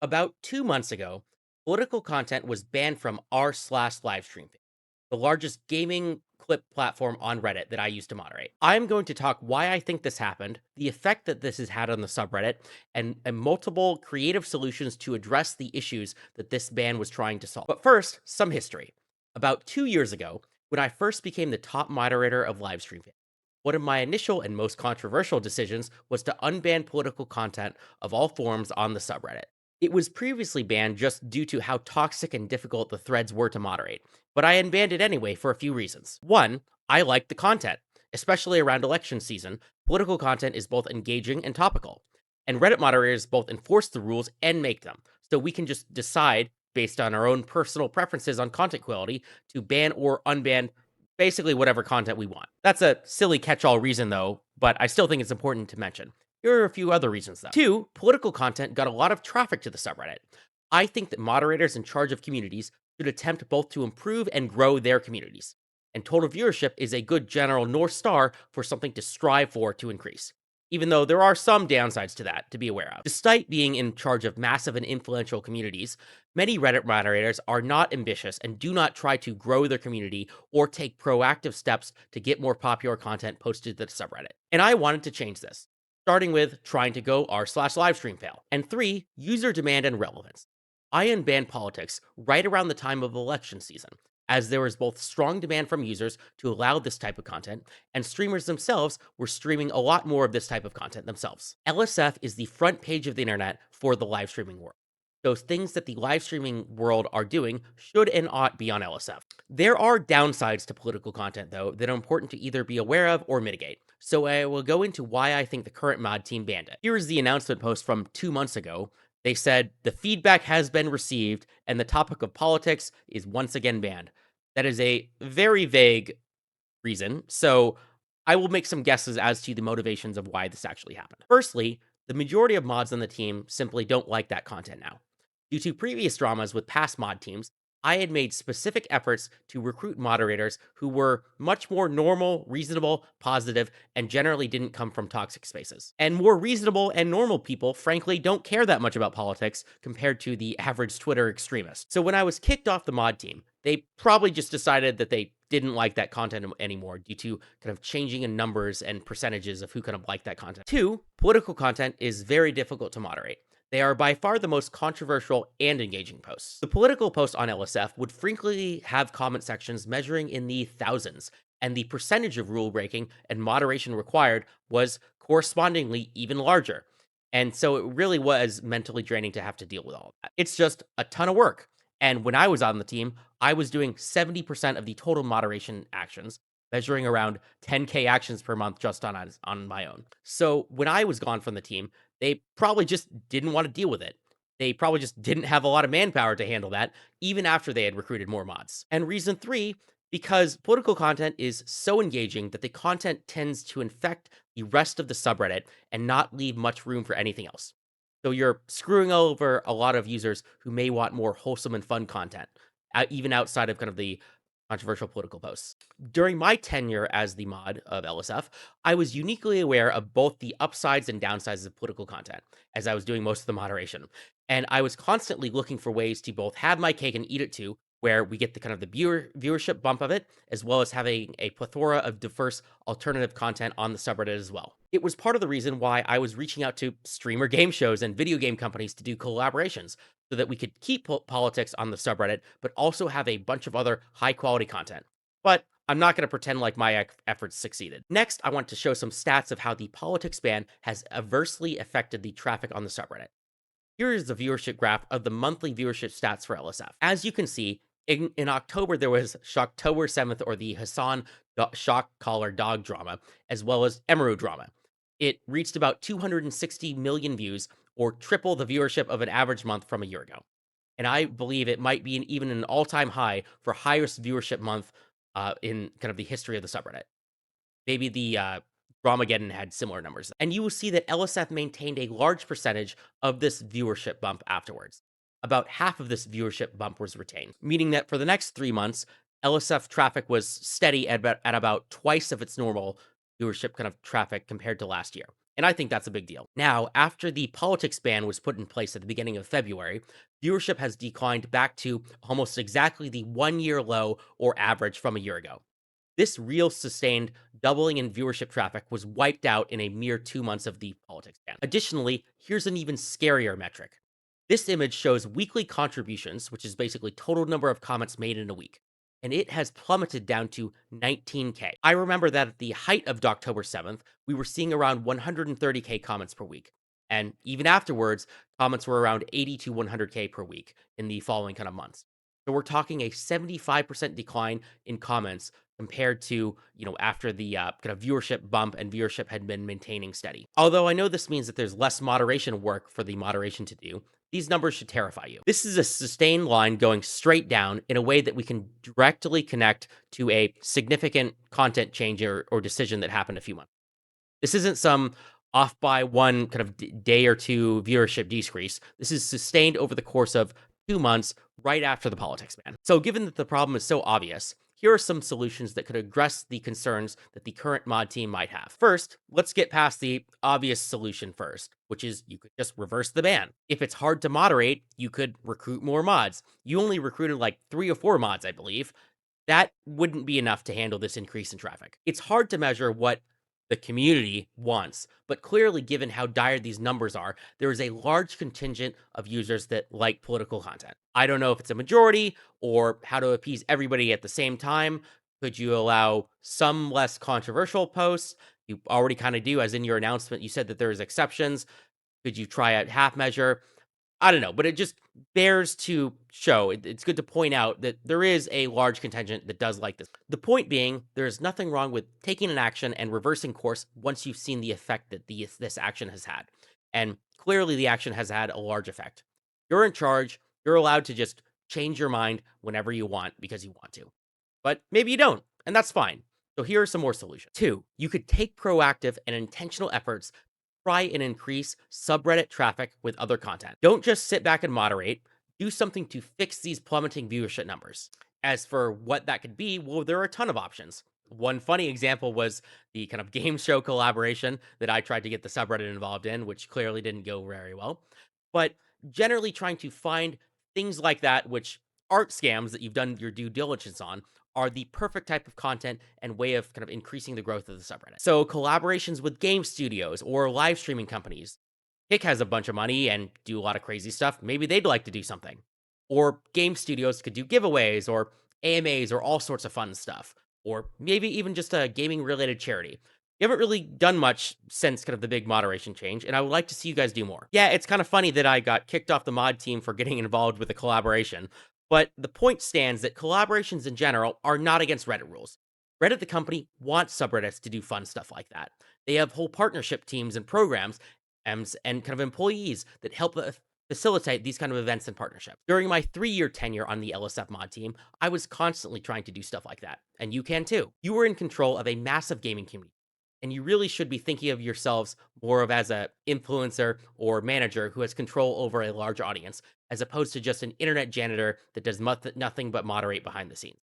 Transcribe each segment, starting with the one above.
About 2 months ago, political content was banned from r/Livestreamfail, the largest gaming clip platform on Reddit that I used to moderate. I'm going to talk why I think this happened, the effect that this has had on the subreddit, and multiple creative solutions to address the issues that this ban was trying to solve. But first, some history. About 2 years ago, when I first became the top moderator of Livestreamfail, one of my initial and most controversial decisions was to unban political content of all forms on the subreddit. It was previously banned just due to how toxic and difficult the threads were to moderate, but I unbanned it anyway for a few reasons. One, I liked the content, especially around election season. Political content is both engaging and topical, and Reddit moderators both enforce the rules and make them, so we can just decide based on our own personal preferences on content quality to ban or unban basically whatever content we want. That's a silly catch all reason, though, but I still think it's important to mention. Here are a few other reasons, though. Two, political content got a lot of traffic to the subreddit. I think that moderators in charge of communities should attempt both to improve and grow their communities. And total viewership is a good general North Star for something to strive for to increase, even though there are some downsides to that to be aware of. Despite being in charge of massive and influential communities, many Reddit moderators are not ambitious and do not try to grow their community or take proactive steps to get more popular content posted to the subreddit. And I wanted to change this, starting with trying to go r/Livestreamfail. And three, user demand and relevance. I unbanned politics right around the time of election season, as there was both strong demand from users to allow this type of content, and streamers themselves were streaming a lot more of this type of content themselves. LSF is the front page of the internet for the live streaming world. Those things that the live streaming world are doing should and ought be on LSF. There are downsides to political content, though, that are important to either be aware of or mitigate. So I will go into why I think the current mod team banned it. Here is the announcement post from 2 months ago. They said, the feedback has been received and the topic of politics is once again banned. That is a very vague reason. So I will make some guesses as to the motivations of why this actually happened. Firstly, the majority of mods on the team simply don't like that content now. Due to previous dramas with past mod teams, I had made specific efforts to recruit moderators who were much more normal, reasonable, positive, and generally didn't come from toxic spaces. And more reasonable and normal people, frankly, don't care that much about politics compared to the average Twitter extremist. So when I was kicked off the mod team, they probably just decided that they didn't like that content anymore due to kind of changing in numbers and percentages of who kind of liked that content. Two, political content is very difficult to moderate. They are by far the most controversial and engaging posts. The political posts on LSF would frequently have comment sections measuring in the thousands, and the percentage of rule breaking and moderation required was correspondingly even larger. And so it really was mentally draining to have to deal with all of that. It's just a ton of work. And when I was on the team, I was doing 70% of the total moderation actions, measuring around 10K actions per month just on my own. So when I was gone from the team, they probably just didn't want to deal with it. They probably just didn't have a lot of manpower to handle that, even after they had recruited more mods. And reason three, because political content is so engaging that the content tends to infect the rest of the subreddit and not leave much room for anything else. So you're screwing over a lot of users who may want more wholesome and fun content, even outside of kind of the controversial political posts. During my tenure as the mod of LSF, I was uniquely aware of both the upsides and downsides of political content, as I was doing most of the moderation. And I was constantly looking for ways to both have my cake and eat it too, where we get the kind of the viewership bump of it, as well as having a plethora of diverse alternative content on the subreddit as well. It was part of the reason why I was reaching out to streamer game shows and video game companies to do collaborations, so that we could keep politics on the subreddit, but also have a bunch of other high quality content. But I'm not going to pretend like my efforts succeeded. Next, I want to show some stats of how the politics ban has adversely affected the traffic on the subreddit. Here is the viewership graph of the monthly viewership stats for LSF. As you can see, in October, there was Shocktober 7th, or the Hassan Shock Collar Dog drama, as well as Emeru drama. It reached about 260 million views, or triple the viewership of an average month from a year ago. And I believe it might be even an all-time high for highest viewership month in kind of the history of the subreddit. Maybe the Dramageddon had similar numbers. And you will see that LSF maintained a large percentage of this viewership bump afterwards. About half of this viewership bump was retained, meaning that for the next 3 months, LSF traffic was steady at about twice of its normal viewership kind of traffic compared to last year. And I think that's a big deal. Now, after the politics ban was put in place at the beginning of February, viewership has declined back to almost exactly the 1 year low or average from a year ago. This real sustained doubling in viewership traffic was wiped out in a mere 2 months of the politics ban. Additionally, here's an even scarier metric. This image shows weekly contributions, which is basically total number of comments made in a week, and it has plummeted down to 19K. I remember that at the height of October 7th, we were seeing around 130K comments per week. And even afterwards, comments were around 80 to 100K per week in the following kind of months. So we're talking a 75% decline in comments compared to, after the kind of viewership bump and viewership had been maintaining steady. Although I know this means that there's less moderation work for the moderation to do, these numbers should terrify you. This is a sustained line going straight down in a way that we can directly connect to a significant content change or decision that happened a few months. This isn't some off by one kind of day or two viewership decrease. This is sustained over the course of 2 months right after the politics ban. So, given that the problem is so obvious, here are some solutions that could address the concerns that the current mod team might have. First, let's get past the obvious solution first, which is you could just reverse the ban. If it's hard to moderate, you could recruit more mods. You only recruited like 3 or 4 mods, I believe. That wouldn't be enough to handle this increase in traffic. It's hard to measure what the community wants, but clearly, given how dire these numbers are, there is a large contingent of users that like political content. I don't know if it's a majority or how to appease everybody at the same time. Could you allow some less controversial posts? You already kind of do, as in your announcement, you said that there's exceptions. Could you try a half measure? I don't know, but it just bears to show. It's good to point out that there is a large contingent that does like this. The point being, there's nothing wrong with taking an action and reversing course once you've seen the effect that this action has had. And clearly, the action has had a large effect. You're in charge. You're allowed to just change your mind whenever you want because you want to. But maybe you don't, and that's fine. So here are some more solutions. Two, you could take proactive and intentional efforts try and increase subreddit traffic with other content. Don't just sit back and moderate, do something to fix these plummeting viewership numbers. As for what that could be, well, there are a ton of options. One funny example was the kind of game show collaboration that I tried to get the subreddit involved in, which clearly didn't go very well. But generally, trying to find things like that, which aren't scams that you've done your due diligence on, are the perfect type of content and way of kind of increasing the growth of the subreddit. So collaborations with game studios or live streaming companies. Kick has a bunch of money and do a lot of crazy stuff. Maybe they'd like to do something. Or game studios could do giveaways or AMAs or all sorts of fun stuff. Or maybe even just a gaming related charity. You haven't really done much since kind of the big moderation change, and I would like to see you guys do more. Yeah, it's kind of funny that I got kicked off the mod team for getting involved with a collaboration, but the point stands that collaborations in general are not against Reddit rules. Reddit, the company, wants subreddits to do fun stuff like that. They have whole partnership teams and programs and kind of employees that help facilitate these kind of events and partnerships. During my 3 year tenure on the LSF mod team, I was constantly trying to do stuff like that, and you can too. You were in control of a massive gaming community, and you really should be thinking of yourselves more of as a influencer or manager who has control over a large audience, as opposed to just an internet janitor that does nothing but moderate behind the scenes.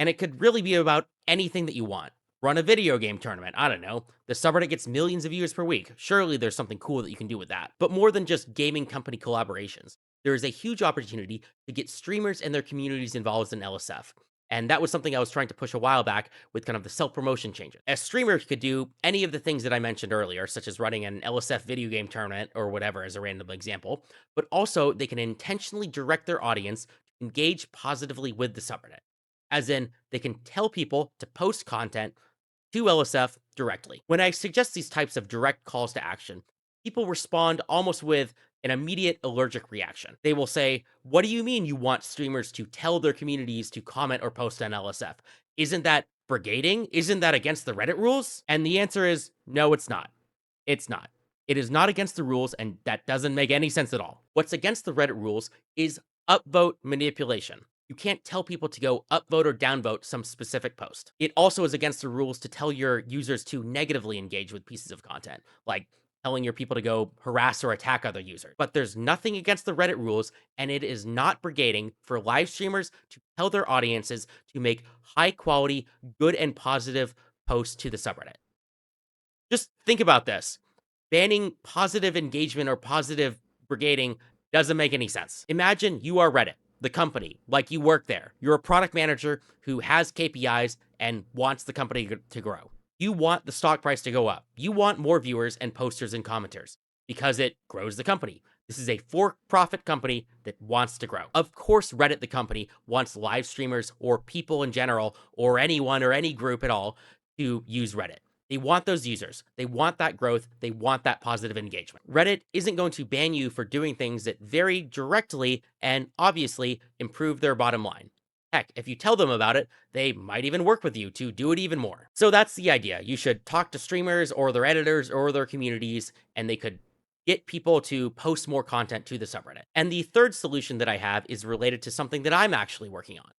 And it could really be about anything that you want. Run a video game tournament. I don't know. The subreddit gets millions of views per week. Surely there's something cool that you can do with that. But more than just gaming company collaborations, there is a huge opportunity to get streamers and their communities involved in LSF. And that was something I was trying to push a while back with kind of the self promotion changes. A streamer could do any of the things that I mentioned earlier, such as running an LSF video game tournament or whatever, as a random example. But also, they can intentionally direct their audience to engage positively with the subreddit. As in, they can tell people to post content to LSF directly. When I suggest these types of direct calls to action, people respond almost with an immediate allergic reaction. They will say, "What do you mean you want streamers to tell their communities to comment or post on LSF? Isn't that brigading? Isn't that against the Reddit rules?" And the answer is no, it's not. It's not. It is not against the rules, and that doesn't make any sense at all. What's against the Reddit rules is upvote manipulation. You can't tell people to go upvote or downvote some specific post. It also is against the rules to tell your users to negatively engage with pieces of content, like telling your people to go harass or attack other users. But there's nothing against the Reddit rules, and it is not brigading for live streamers to tell their audiences to make high quality, good and positive posts to the subreddit. Just think about this. Banning positive engagement or positive brigading doesn't make any sense. Imagine you are Reddit, the company, like you work there. You're a product manager who has KPIs and wants the company to grow. You want the stock price to go up. You want more viewers and posters and commenters because it grows the company. This is a for-profit company that wants to grow. Of course, Reddit, the company, wants live streamers or people in general or anyone or any group at all to use Reddit. They want those users. They want that growth. They want that positive engagement. Reddit isn't going to ban you for doing things that very directly and obviously improve their bottom line. Heck, if you tell them about it, they might even work with you to do it even more. So that's the idea. You should talk to streamers or their editors or their communities, and they could get people to post more content to the subreddit. And the third solution that I have is related to something that I'm actually working on.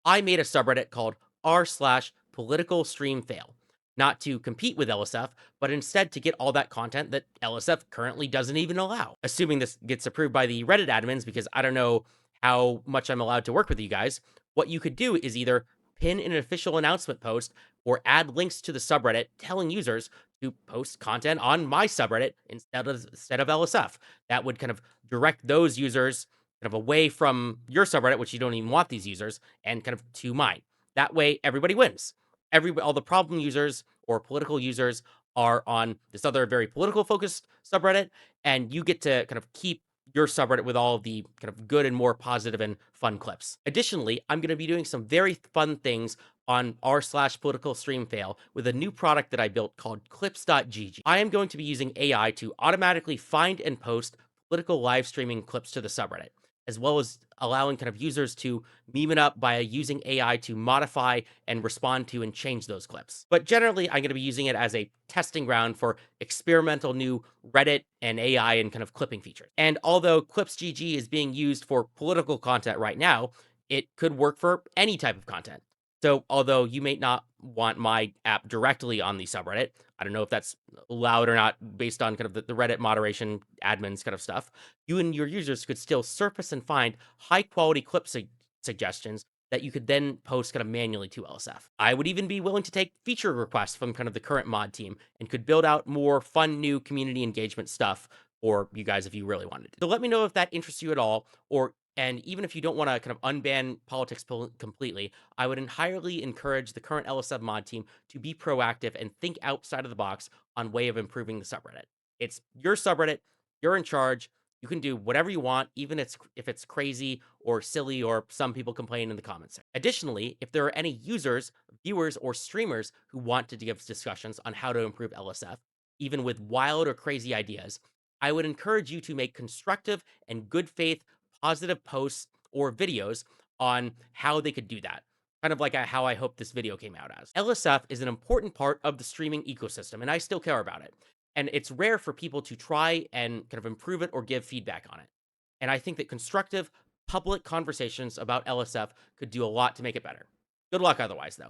I made a subreddit called r/political stream fail, not to compete with LSF, but instead to get all that content that LSF currently doesn't even allow. Assuming this gets approved by the Reddit admins, because I don't know how much I'm allowed to work with you guys, what you could do is either pin an official announcement post or add links to the subreddit telling users to post content on my subreddit instead of LSF. That would kind of direct those users kind of away from your subreddit, which you don't even want these users, and kind of to mine. That way, everybody wins. All the problem users or political users are on this other very political focused subreddit, and you get to kind of keep your subreddit with all of the kind of good and more positive and fun clips. Additionally, I'm going to be doing some very fun things on r/political stream fail with a new product that I built called clips.gg. I am going to be using AI to automatically find and post political live streaming clips to the subreddit, as well as allowing kind of users to meme it up by using AI to modify and respond to and change those clips. But generally, I'm going to be using it as a testing ground for experimental new Reddit and AI and kind of clipping features. And although Clips.gg is being used for political content right now, it could work for any type of content. So although you may not want my app directly on the subreddit, I don't know if that's allowed or not based on kind of the Reddit moderation admins kind of stuff, you and your users could still surface and find high quality clip suggestions that you could then post kind of manually to LSF. I would even be willing to take feature requests from kind of the current mod team and could build out more fun new community engagement stuff for you guys if you really wanted to. So let me know if that interests you at all, and even if you don't want to kind of unban politics completely, I would highly encourage the current LSF mod team to be proactive and think outside of the box on way of improving the subreddit. It's your subreddit, you're in charge. You can do whatever you want, even if it's crazy or silly or some people complain in the comments section. Additionally, if there are any users, viewers, or streamers who want to give discussions on how to improve LSF, even with wild or crazy ideas, I would encourage you to make constructive and good faith positive posts or videos on how they could do that. Kind of like how I hope this video came out as. LSF is an important part of the streaming ecosystem, and I still care about it. And it's rare for people to try and kind of improve it or give feedback on it. And I think that constructive public conversations about LSF could do a lot to make it better. Good luck otherwise, though.